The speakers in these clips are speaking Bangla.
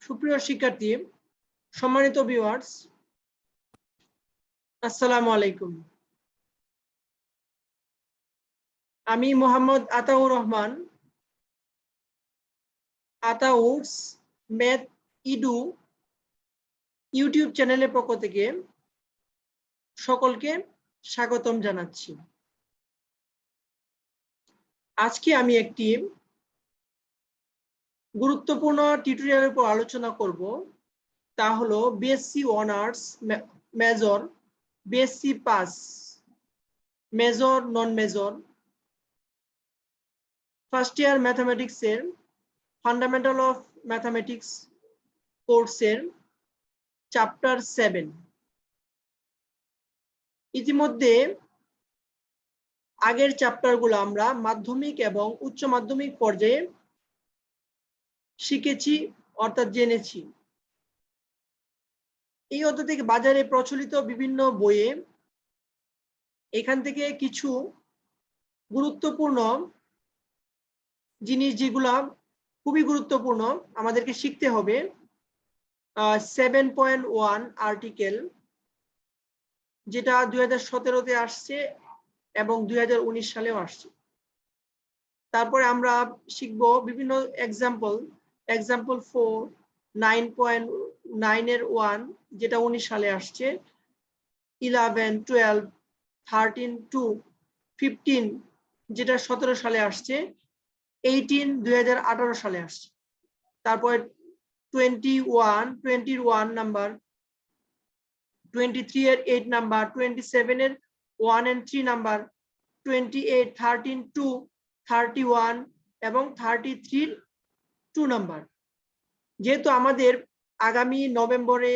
সুপ্রিয় শিক্ষার্থী, সম্মানিত ভিউয়ার্স, আসসালামু আলাইকুম। আমি Mohammad Ataur Rahman, Ataur's math edu YouTube চ্যানেলের পক্ষ থেকে সকলকে স্বাগতম জানাচ্ছি। আজকে আমি একটি গুরুত্বপূর্ণ টিউটোরিয়ালের উপর আলোচনা করব, তা হলো BSc honours major, BSc pass, major non major, first year ম্যাথামেটিক্সের ফান্ডামেন্টাল অফ ম্যাথামেটিক্স কোর্সের চ্যাপ্টার 7। ইতিমধ্যে আগের চ্যাপ্টারগুলো আমরা মাধ্যমিক এবং উচ্চ মাধ্যমিক পর্যায়ে শিখেছি, অর্থাৎ জেনেছি। এই অধ্যায় থেকে বাজারে প্রচলিত বিভিন্ন বইয়ে এখান থেকে কিছু গুরুত্বপূর্ণ জিনিস, যেগুলা খুবই গুরুত্বপূর্ণ, আমাদেরকে শিখতে হবে। 7.1 আর্টিকেল, যেটা 2017-তে আসছে এবং 2019 সালেও আসছে। তারপরে আমরা শিখব বিভিন্ন এক্সাম্পল 4, 9.9 এর 1, যেটা 19 সালে আসছে, 11, 12, 13 to 15, যেটা 17 সালে আসছে, 18 2018 সালে আসছে। তারপর 21 নাম্বার, 23 এর 8 নাম্বার, 27 এর 1 and 3 নাম্বার, 28, 13 to 31 এবং 33 2 নাম্বার। যেহেতু আমাদের আগামী নভেম্বরে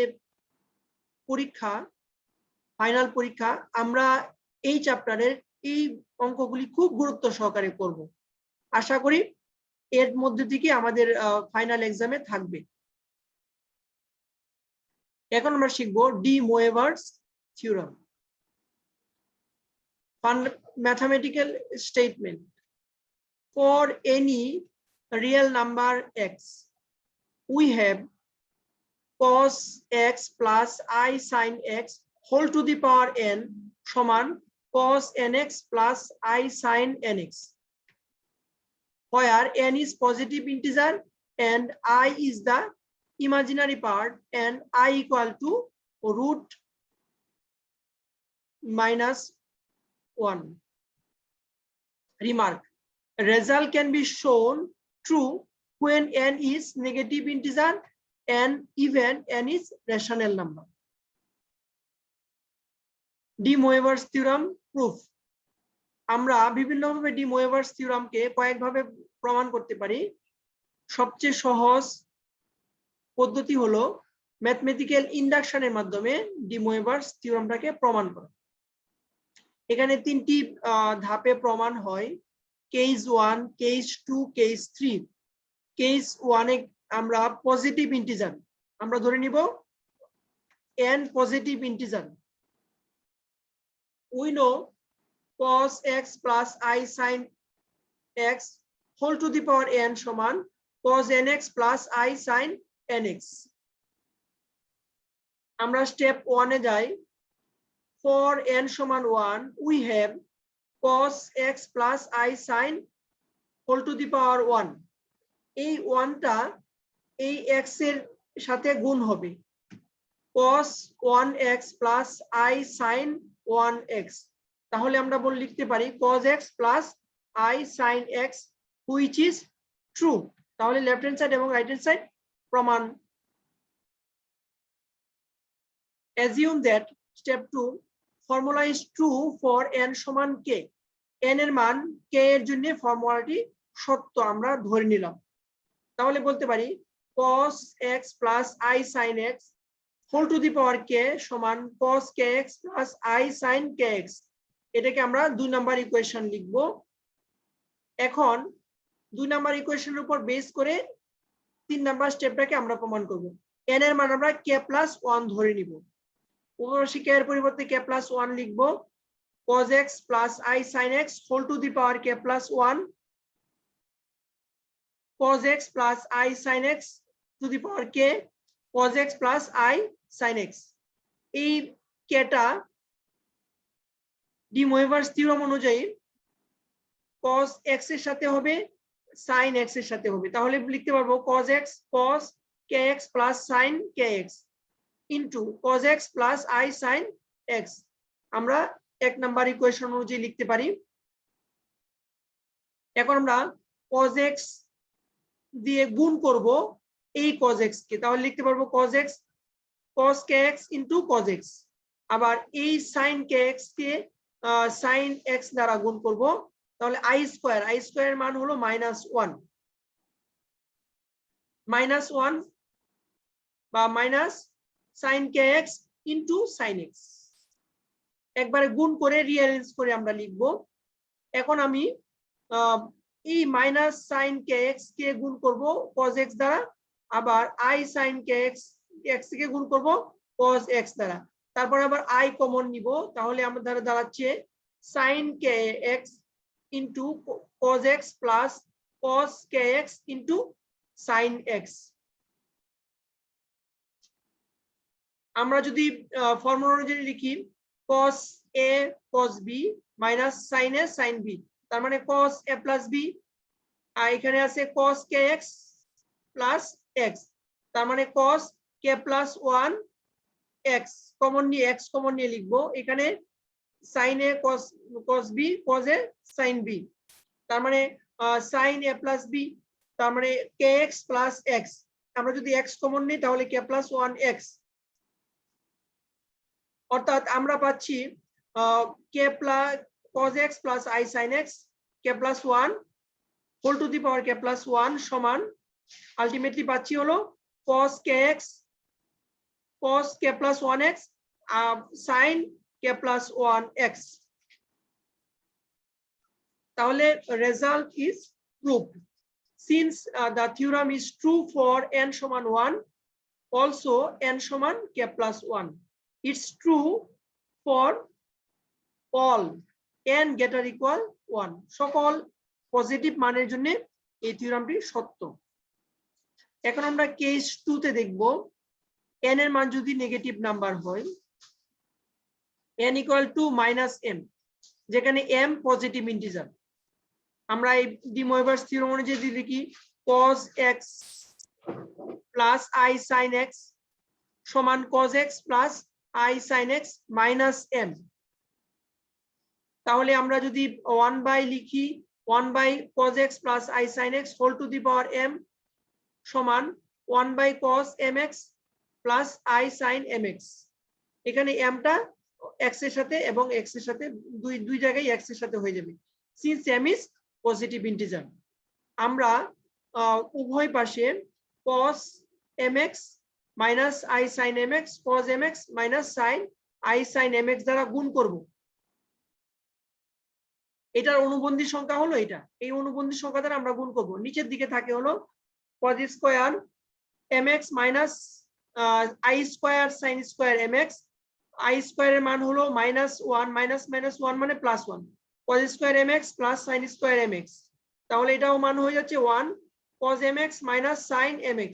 পরীক্ষা, ফাইনাল পরীক্ষা, আমরা এই চ্যাপ্টারের এই অঙ্কগুলি খুব গুরুত্ব সহকারে করব। আশা করি এর মধ্যে থেকে আমাদের ফাইনাল এক্সামে থাকবে। এখন আমরা শিখব de Moivre's theorem. Mathematical statement: for any real number x, we have cos x plus I sin x whole to the power n সমান cos nx plus I sin nx, where n is positive integer and I is the imaginary part and I equal to root minus 1. Remark: result can be shown true when n is negative integer and even n is rational number. De Moivre's theorem proof. আমরা বিভিন্নভাবে ডি মোয়েভার্স থিওরামকে কয়েকভাবে প্রমাণ করতে পারি। সবচেয়ে সহজ পদ্ধতি হলো ম্যাথমেটিক্যাল ইন্ডাকশনের মাধ্যমে ডি মোয়েভার্স থিওরামটাকে প্রমাণ করা। এখানে তিনটি ধাপে প্রমাণ হয়: কেস 1, কেস 2, কেস 3। কেস 1 এ আমরা পজিটিভ ইন্টিজার, আমরা ধরে নিব n positive integer. we know cos x plus I sin x whole to the power n সমান cos nx plus I sin nx। আমরা স্টেপ 1 এ যাই। for n সমান 1, we have cos x plus I sin whole to the power 1। এই 1টা এই x এর সাথে গুণ হবে, cos 1x plus I sin 1x। তাহলে আমরা বলে লিখতে পারি cos x plus I sin x, which is true। তাহলে লেফট হ্যান্ড সাইড এবং রাইট হ্যান্ড সাইড প্রমাণ। assume that step 2, formula is true for n সমান k। n এর মান k এর জন্য ফর্মুলাটি সত্য আমরা ধরে নিলাম। তাহলে বলতে পারি cos x plus I sin x whole to the power k সমান cos kx plus I sin kx। এটাকে আমরা 2 নাম্বার ইকুয়েশন লিখব। এখন 2 নাম্বার ইকুয়েশনের উপর বেস করে 3 নাম্বার স্টেপটাকে আমরা প্রমাণ করব। n এর মান আমরা k plus 1 ধরে নিব। উপরাশি k এর পরিবর্তে k plus 1 লিখব। cos x plus I sin x whole to the power k plus 1, cos x plus I sin x two the power K cos x plus I sin x। এই কেটা ডি মোইভার্স থিওরাম অনুযায়ী cos x এর সাথে হবে sin x এর সাথে হবে, তাহলে লিখতে পারবো cos x cos kx plus sin kx into cos x plus I sin x। আমরা 1 নাম্বার ইকুয়েশন অনুযায়ী লিখতে পারি। এখন আমরা cos x দিয়ে গুণ করব এই cos x কে, তাহলে লিখতে পারবো cos x cos kx into cos x। আবার এই sin kx কে sin x দ্বারা গুণ করব, তাহলে i স্কয়ার এর মান হলো -1 বা minus sin kx into sin x। একবারে গুণ করে রিঅ্যারেঞ্জ করে আমরা লিখব। এখন আমি এই মাইনাস sin kx কে গুণ করব cos x দ্বারা, আবার I sin kx কে গুণ করব cos x দ্বারা, তারপর আবার I কমন নিব, তাহলে আমাদের দাঁড়াচ্ছে sin kx into cos x plus cos kx into sin x। আমরা যদি ফর্মুলা অনুযায়ী লিখি cos a cos b minus sin a sin b, তার মানে cos a প্লাস b, আর এখানে আছে cos kx প্লাস x, তার মানে cos k plus 1 x common নিয়ে লিখবো, এখানে sin a cos b cos a sin b, তার মানে sin a প্লাস b, তার মানে kx প্লাস x। আমরা যদি x কমন নিই তাহলে k প্লাস 1x, অর্থাৎ আমরা পাচ্ছি k plus cos x plus I sin x k plus 1 whole to the power k plus 1 সমান আলটিমেটলি পাচ্ছি হলো cos kx cos k plus 1x sin k plus 1x। তাহলে result is proved. Since the theorem is true for n সমান 1, also n সমান k plus 1. It's true for all n greater equal 1. সকল পজিটিভ মানের জন্য এই থিওরামটি সত্য। এখন আমরা কেস 2 তে দেখব n এর মান যদি নেগেটিভ নাম্বার হয়, n ইকুয়াল টু -m, যেখানে m পজিটিভ ইন্টিজার, আমরা এই ডি মোইভার্স থিওরাম অনুযায়ী যদি লিখি cos x plus I sin x সমান cos x plus I sin x minus m, তাহলে আমরা যদি 1 বাই লিখি 1 by cos x plus I sin x whole to the power m সমান 1 by cos mx plus I sin mx। এখানে m টা x এর সাথে এবং x এর সাথে দুই জায়গায় x এর সাথে হয়ে যাবে, since m is positive integer. আমরা উভয় পাশে cos mx minus I sin mx cos mx minus sin I sin mx দ্বারা গুণ করব। এটার অনুবন্ধী সংখ্যা হলো এটা, এই অনুবন্ধী সংখ্যা দ্বারা আমরা গুণ করব। নিচের দিকে থাকে হলো cos square mx minus I square sin square mx, I স্কয়ারের মান হলো -1 -1 মানে +1 cos square mx plus sin square mx, তাহলে এটাও মান হয়ে যাচ্ছে 1 cos mx minus sin mx।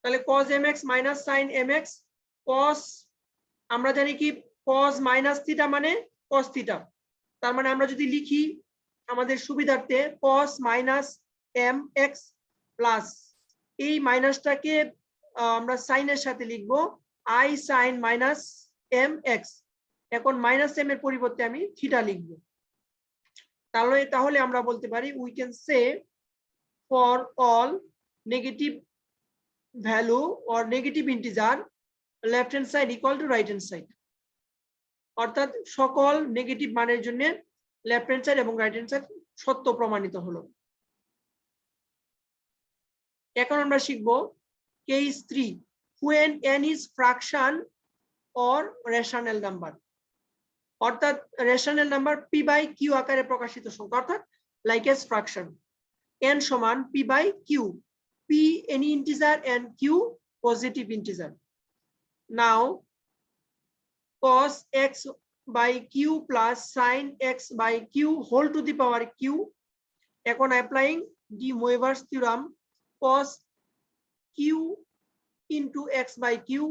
তাহলে cos mx minus sin mx, cos আমরা জানি কি cos মাইনাস থিটা মানে cos থিটা, তার মানে আমরা যদি লিখি আমাদের সুবিধার্থে cos মাইনাস mx প্লাস এই মাইনাসটাকে আমরা sin এর সাথে লিখবো I sin মাইনাস mx, এখন মাইনাস m এর পরিবর্তে আমি থিটা লিখবো। তাহলে আমরা বলতে পারি we can say for all negative value or negative integer left hand side equal to right hand side, অর্থাৎ সকল নেগেটিভ মানের জন্য লেফট হ্যান্ড সাইড এবং রাইট হ্যান্ড সাইড সত্য প্রমাণিত হলো। এখন আমরা শিখব case 3 when n is fraction or rational number, অর্থাৎ rational number p by q আকারে প্রকাশিত সংখ্যা, অর্থাৎ লাইক এস ফ্র্যাকশন। n সমান p by q, p any integer and q positive integer. Now cos x by q plus sin x by q whole to the power q. এখন applying de Moivre's theorem, cos q into x by q,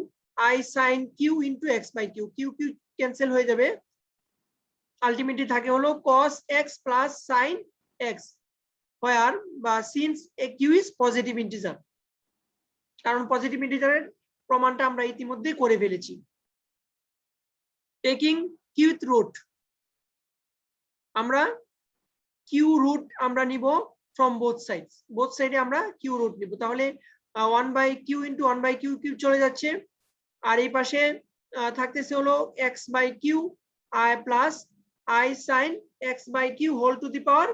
I sine q into x by q, q q cancel হয়ে যাবে, আলটিমেটলি থাকে হলো cos x প্লাস sin x, where বা since a q is positive integer, কারণ পজিটিভ ইন্টিজারের প্রমাণটা আমরা ইতিমধ্যে করে ফেলেছি। টেকিং qth রুট, আমরা কিউ রুট আমরা নিব ফ্রম বোথ সাইডস, বোথ সাইডে আমরা কিউ রুট নিব, তাহলে 1 by q into 1 by q, q চলে যাচ্ছে, আর এই পাশে থাকতেছে হলো x by q I plus I sin x by q whole to the power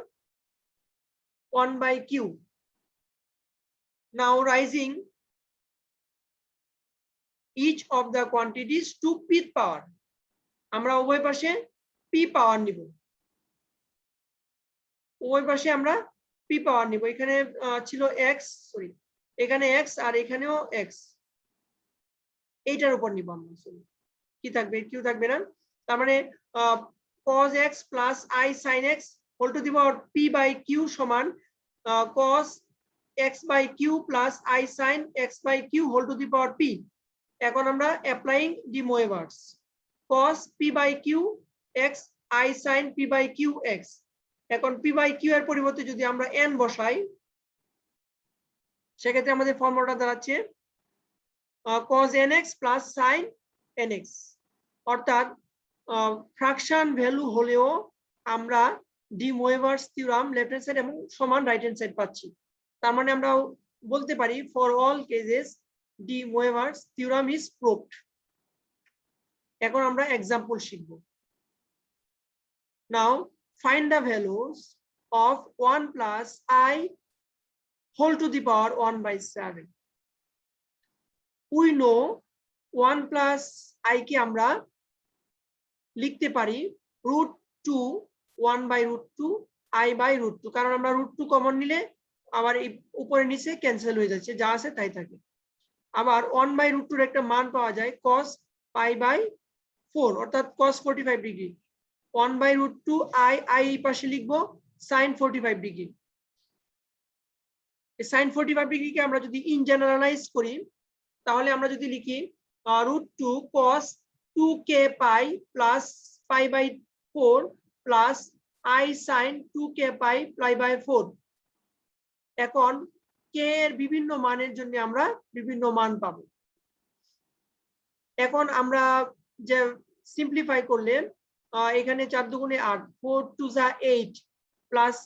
1 by q. Now rising each of the quantities to pth power. আমরা উভয় পাশে p পাওয়ার নিব, উভয় পাশে আমরা p পাওয়ার নিব। এখানে ছিল x, সরি এখানে x আর এখানেও x, এইটার উপর নিব আমরা, কি থাকবে q থাকবে না, তার মানে cos x plus I sin x whole to the power p by q সমান cos x by q plus I sin x by q whole to the power p। এখন আমরা applying de Moivre's, cos p by q x I sin p by q x, এখন p by q এর পরিবর্তে যদি আমরা n বসাই, সেক্ষেত্রে আমাদের ফর্মুলাটা দাঁড়াচ্ছে cos nx plus sin nx, অর্থাৎ ফ্র্যাকশন ভ্যালু হলেও আমরা de Moivre's theorem left hand side এবং সমান রাইট হ্যান্ড সাইড পাচ্ছি, তার মানে আমরা বলতে পারি for all cases de Moivre's theorem is proved. এখন আমরা এক্সাম্পল শিখব। Now find the values of 1 plus i whole to the power 1 by 7। We know 1 plus i কে আমরা লিখতে পারি √2 1 বাই √2 i বাই √2, কারণ আমরা √2 কমন নিলে আবার এই উপরে নিচে ক্যান্সেল হয়ে যাচ্ছে, যা আছে তাই থাকে। আবার 1 বাই √2 এর একটা মান পাওয়া যায় cos pi বাই 4, অর্থাৎ cos 45 ডিগ্রি। 1 বাই √2 i এই পাশে লিখবো sin 45 ডিগ্রি। এই sin 45 ডিগ্রিকে আমরা যদি ইন জেনারেলাইজ করি, তাহলে আমরা যদি লিখি √2 cos 2k pi plus pi by 4 plus I sin 2k pi pi by 4। এখন k এর বিভিন্ন মানের জন্য আমরা বিভিন্ন মান পাবো। এখন আমরা যে সিম্পলিফাই করলে এখানে 4 দুগুণে 8, 4 2 যা 8 plus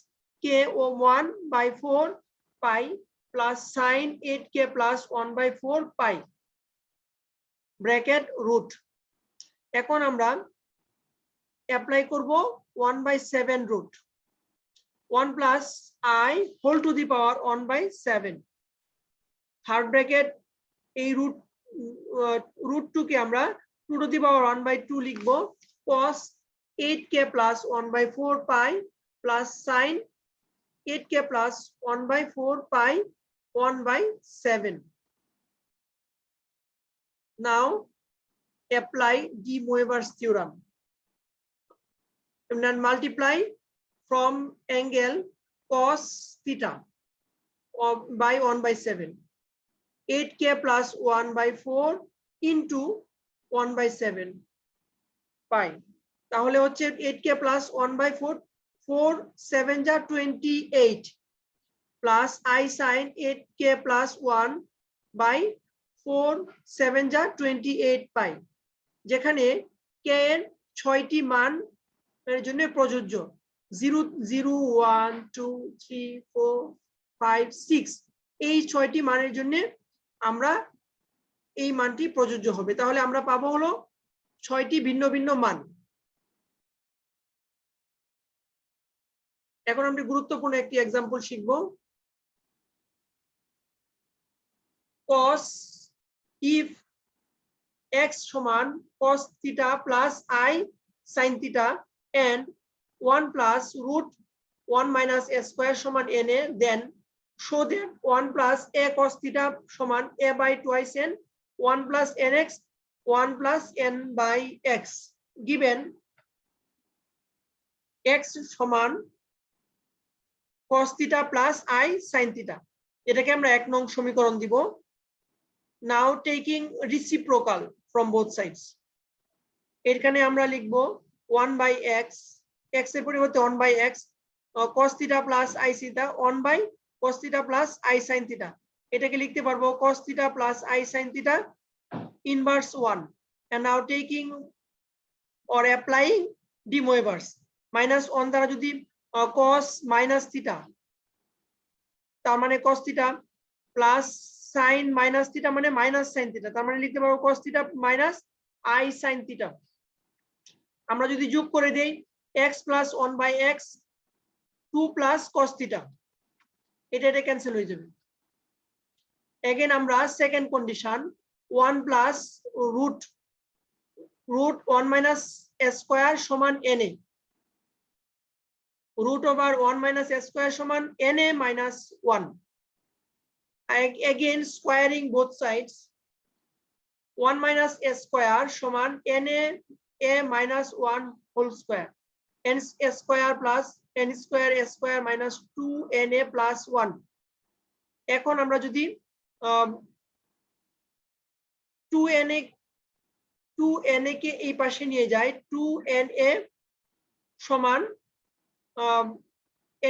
k O 1 by 4 pi plus sin 8k plus 1 by 4 pi bracket root. এখন আমরা অ্যাপ্লাই করব 1 by 7 root, 1 plus I whole to the power 1 by 7, third bracket এই √2 কে আমরা 2 to the power 1 by 2 লিখব, cos 8k plus 1 by 4 pi plus sin 8k plus 1 by 4 pi 1 by 7। Now apply de Moivre's theorem and then multiply from angle cos theta by 1 by 7, 8k plus 1 by 4 into 1 by 7 pi, তাহলে হচ্ছে 8k plus 1 by 4, 4 7 যা 28 plus I sin 8k plus 1 by 4 7 যা 28 pi, যেখানে k এর 6টি মান এর জন্য প্রযোজ্য, 0 0 1 2 3 4 5 6, এই 6টি মানের জন্য আমরা এই মানটি প্রযোজ্য হবে। তাহলে আমরা পাবো হলো 6টি ভিন্ন ভিন্ন মান। এখন আমরা গুরুত্বপূর্ণ একটি एग्जांपल শিখব। cos if x সমান cos theta plus I sin theta and 1 plus √1 minus a square সমান n a, then show that 1 plus a cos theta সমান a by twice n, 1 plus nx 1 plus n by x, given x সমান cos theta plus I sin theta। এটাকে আমরা 1 নং সমীকরণ দিব। now taking reciprocal from both sides, এখানে আমরা লিখব 1 by x, x এর পরিবর্তে 1 by x cos theta plus I theta 1 by cos theta plus I sin theta, এটাকে লিখতে পারবো cos theta plus I sin theta inverse 1, and now taking or applying de Moivre's minus 1 দ্বারা যদি cos minus theta তার মানে cos theta plus sin minus theta মানে minus sin theta, তার মানে লিখতে পারবো cos theta minus I sin theta। আমরা যদি যোগ করে দেই x plus 1 by x 2 plus cos theta, এটা ক্যান্সেল হয়ে যাবে। again আমরা second condition 1 plus root 1 minus s square সমান na, root over 1 minus s square সমান na minus 1, again squaring both sides 1 minus s square সমান na a minus 1 whole square, n s square plus n square s square minus 2 na plus 1। এখন আমরা যদি 2na কে এই পাশে নিয়ে যাই 2na সমান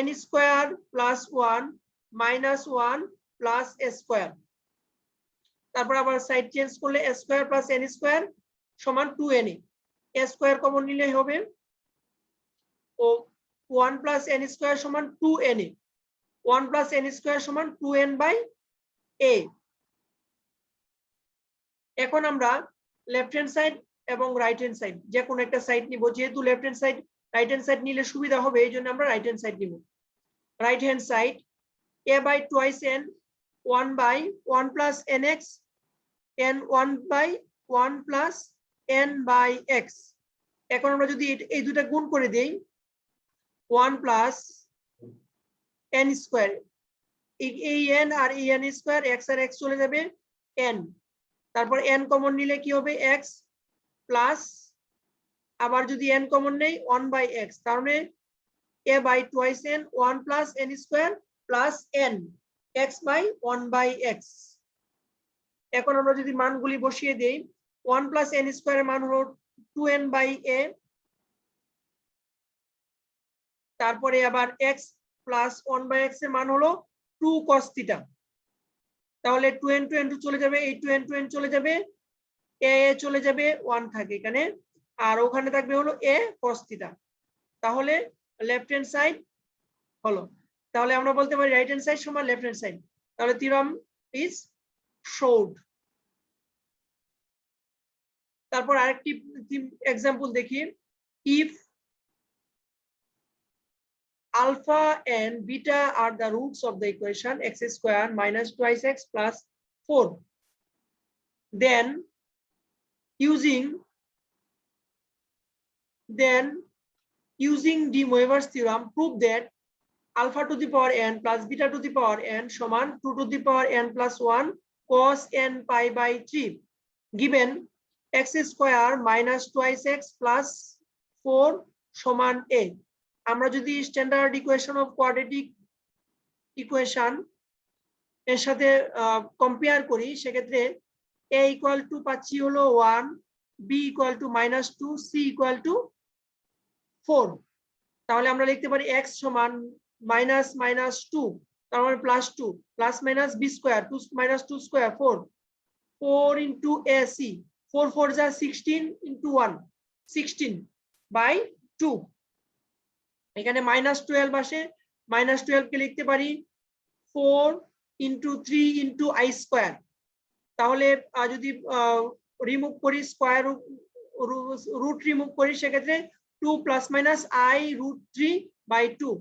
n square plus 1 minus 1 plus s square, তারপর আবার সাইড চেঞ্জ করলে s square plus n square সমান 2na, s square কমন নিলে হবে ও 1 plus n square সমান 2na, 1 plus n square সমান 2n by a। এখন আমরা লেফট হ্যান্ড সাইড এবং রাইট হ্যান্ড সাইড যে কোনো একটা সাইড নিব, যেহেতু left hand side right hand side নিলে সুবিধা হবে এই জন্য আমরা রাইট হ্যান্ড সাইড নিব। Right hand side a by twice n 1 by 1 plus nx n 1 by 1 plus n by x। এখন আমরা যদি এই দুটো গুণ করে দেই 1 plus n square, এই n আর এই n square x আর x চলে যাবে n, তারপর n কমন নিলে কি হবে x প্লাস আবার যদি n কমন নেই 1 by x, তার মানে a by twice n 1 plus n square plus n x by 1 by x। এখন আমরা যদি মানগুলি বসিয়ে দেই 1 plus n square এর মান হলো 2n by a, তারপরে আবার x plus 1 by x এর মান হলো 2 cos theta, তাহলে 2n চলে যাবে, এই 2n চলে যাবে, a চলে যাবে 1 থাকে এখানে, আর ওখানে থাকবে হলো a cos theta। তাহলে লেফট হ্যান্ড সাইড হলো, তাহলে আমরা বলতে পারি রাইট হ্যান্ড সাইড সমান লেফট হ্যান্ড সাইড, তাহলে থিওরাম ইজ শোড। তারপর আরেকটি एग्जांपल দেখি, if alpha and beta are the roots of the equation x square minus twice x plus 4, then using de Moivre's theorem prove that alpha to the power n plus beta to the power n সমান 2 to the power n plus 1 cos n pi by 3 given x square minus twice x plus 4 সমান a। আমরা যদি standard equation of quadratic equation এর সাথে কম্পেয়ার করি, সেক্ষেত্রে a ইকুয়াল টু পাচ্ছি হলো 1, b equal to -2, c equal to 4, তাহলে আমরা লিখতে পারি x সমান -2 তার মানে +2 plus minus b square 2 -2 square 4 into ac 4 4 যা 16 into 1 16 by 2, এখানে -12 আসে, -12 কে লিখতে পারি 4 into 3 into i স্কয়ার, তাহলে যদি রিমুভ করি স্কয়ার রুট রিমুভ করি সেক্ষেত্রে 2 plus minus i root 3 by 2,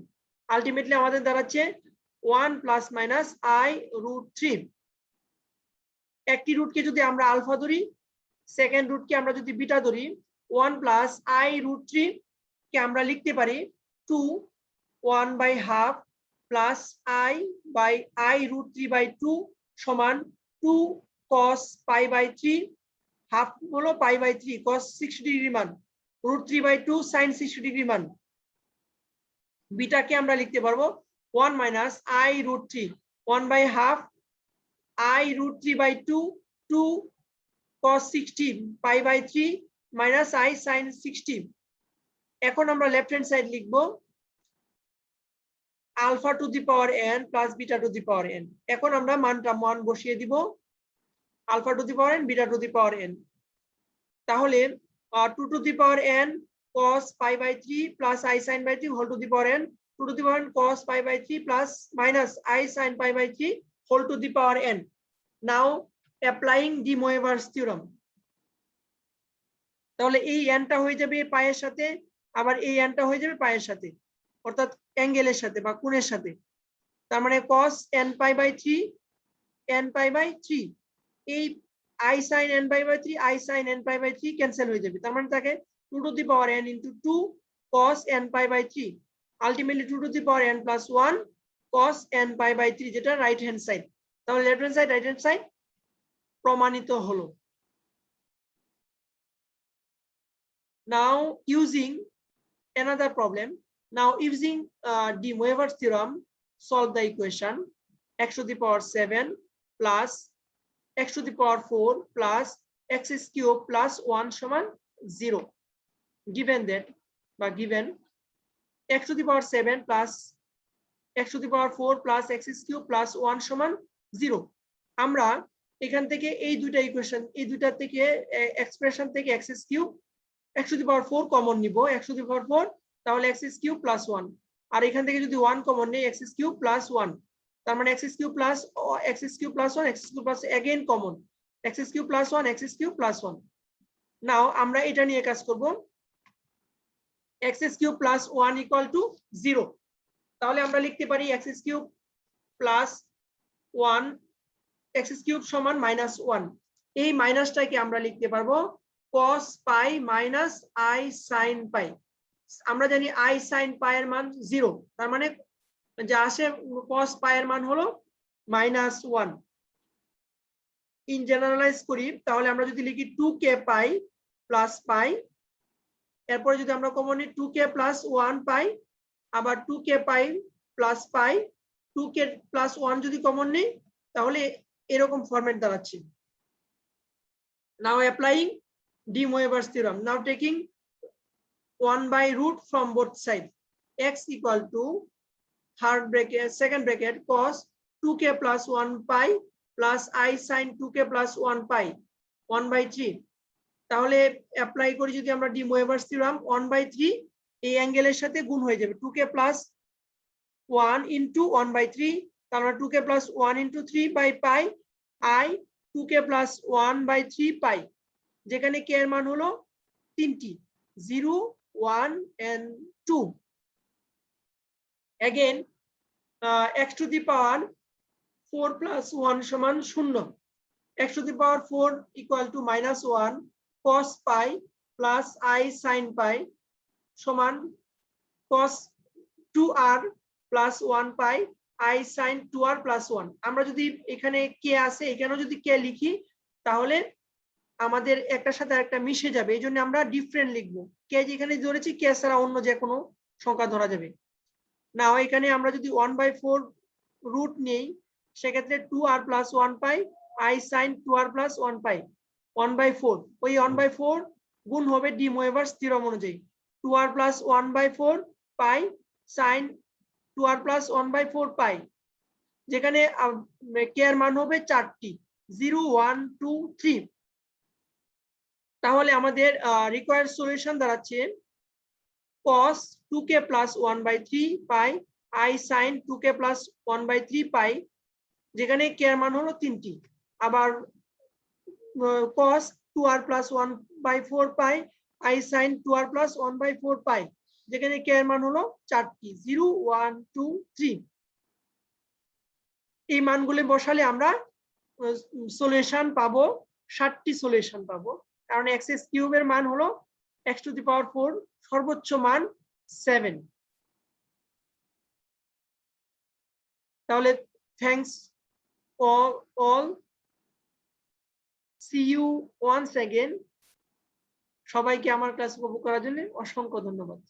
ultimately আমাদের দাঁড়াচ্ছে 1 প্লাস মাইনাস i root 3। একটি রুটকে যদি আমরা আলফা ধরি, সেকেন্ড রুটকে আমরা যদি বিটা ধরি, 1 প্লাস i root 3 কে আমরা লিখতে পারি 2 1 by half plus i by i root 3 by 2 সমান 2 cos pi by 3, হাফ হলো pi by 3 cos 60 ডিগ্রি মান, root 3 by 2 sin 60 ডিগ্রি মান। বিটাকে আমরা লিখতে পারবো 1 minus i root 3, 1 by half i root 3 by 2 2 cos 60 pi by 3 minus I sin 60। এখন আমরা লেফট হ্যান্ড সাইড লিখবো alpha to the power n plus beta to the power n। এখন আমরা মান বসিয়ে দিব alpha to the power n beta to the power n। তাহলে 2 to the power n cos pi by 3 plus I sin by 3 whole to the power n, 2 to the power n cos pi by 3 plus minus I sin pi by 3 whole to the power n। Now applying De Moivre's theorem, তাহলে এই n টা হয়ে যাবে পায়ের সাথে, আবার এই n টা হয়ে যাবে পায়ের সাথে, অর্থাৎ অ্যাঙ্গেলের সাথে বা কোণের সাথে। তার মানে cos n pi by 3 n pi by 3, এই I sin n pi by 3 I sin n pi by 3 cancel হয়ে যাবে। তার মানে থাকে 2 to the power n into 2 cos n pi by 3, ultimately 2 to the power n plus 1 cos n pi by 3, যেটা রাইট হ্যান্ড সাইড। তাহলে left hand side right hand side প্রমাণিত হলো। Now using another problem, now using De Moivre's theorem, solve the equation x to the power 7 plus x to the power 4 plus x cube plus 1 সমান 0। given that বা given x to the power 7 plus x to the power 4 plus x cube plus 1 সমান 0। আমরা এখান থেকে এই দুইটা ইকুয়েশন, এই দুইটা থেকে এক্সপ্রেশন থেকে x cube x to the power 4 common নিব, x to the power 4, তাহলে x কিউব প্লাস 1, আর এখান থেকে যদি 1 কমন নেই x কিউব প্লাস 1, তার মানে x cube plus 1 x cube plus again common x cube plus 1 x cube plus 1। নাও আমরা এটা নিয়ে কাজ করব, x cube plus 1 equal to 0। তাহলে আমরা লিখতে পারি x cube plus 1 x cube সমান মাইনাস 1। এই মাইনাসটাকে আমরা লিখতে পারবো cos pi minus I sin pi। আমরা জানি I sin pi এর মান 0, তার মানে যা আসে cos pi এর মান হলো -1। ইন জেনারেলাইজ করি, তাহলে আমরা যদি লিখি 2k pi প্লাস pi, এরপরে যদি আমরা কমন নিই 2k প্লাস 1 pi, আবার 2k pi plus pi, 2k plus 1 যদি কমন নিই তাহলে এরকম ফরম্যাট দাঁড়াচ্ছে। Now applying De Moivre's theorem, now taking 1 by root from both sides, x equal to third bracket second bracket cos 2k plus 1 pi plus I sin 2k plus 1 pi 1 by 3। তাহলে অ্যাপ্লাই করি যদি আমরা De Moivre's theorem, 1 by 3 এই অ্যাঙ্গেলের সাথে গুণ হয়ে যাবে 2k plus 1 into 1 by 3, তার মানে 2k plus 1 into 3 by pi I 2k plus 1 by 3 pi, যেখানে k এর মান হলো তিনটি 0 1 and 2। again x to the power 4 plus 1 সমান 0, x to the power 4 equal to -1 cos pi plus I sin pi সমান cos 2r plus 1 pi I sin 2r plus 1। আমরা যদি এখানে k আছে এখানেও যদি k লিখি তাহলে আমাদের একটার সাথে আরেকটা মিশে যাবে, এই জন্য আমরা ডিফারেন্ট লিখবো। k যেখানে ধরেছি k ছাড়া অন্য যে কোনো সংখ্যা ধরা যাবে। নাও এখানে আমরা যদি 1/4 রুট নেই সেক্ষেত্রে 2r plus 1 pi I sin 2r plus 1 pi 1/4, ওই 1/4 গুণ হবে De Moivre's theorem অনুযায়ী 2r plus 1/4 pi sin 2r plus 1/4 pi, যেখানে k এর মান হবে 4টি 0 1 2 3। তাহলে আমাদের রিকোয়ার্ড সলিউশন দাঁড়াচ্ছে cos 2k plus 1/3 pi I sin 2k plus 1/3 pi, যেখানে k এর মান হলো 3টি, আবার cos 2r plus 1/4 pi I sin 2r plus 1/4 pi, যেখানে k এর মান হলো 4টি 0 1 2 3। এই মানগুলো বসালে আমরা সলিউশন পাবো 60টি সলিউশন পাবো, কারণ x কিউবের মান হলো x to the power 4, সর্বোচ্চ মান 7। তাহলে thanks all, see you once again। সবাইকে আমার ক্লাস উপভোগ করার জন্য অসংখ্য ধন্যবাদ।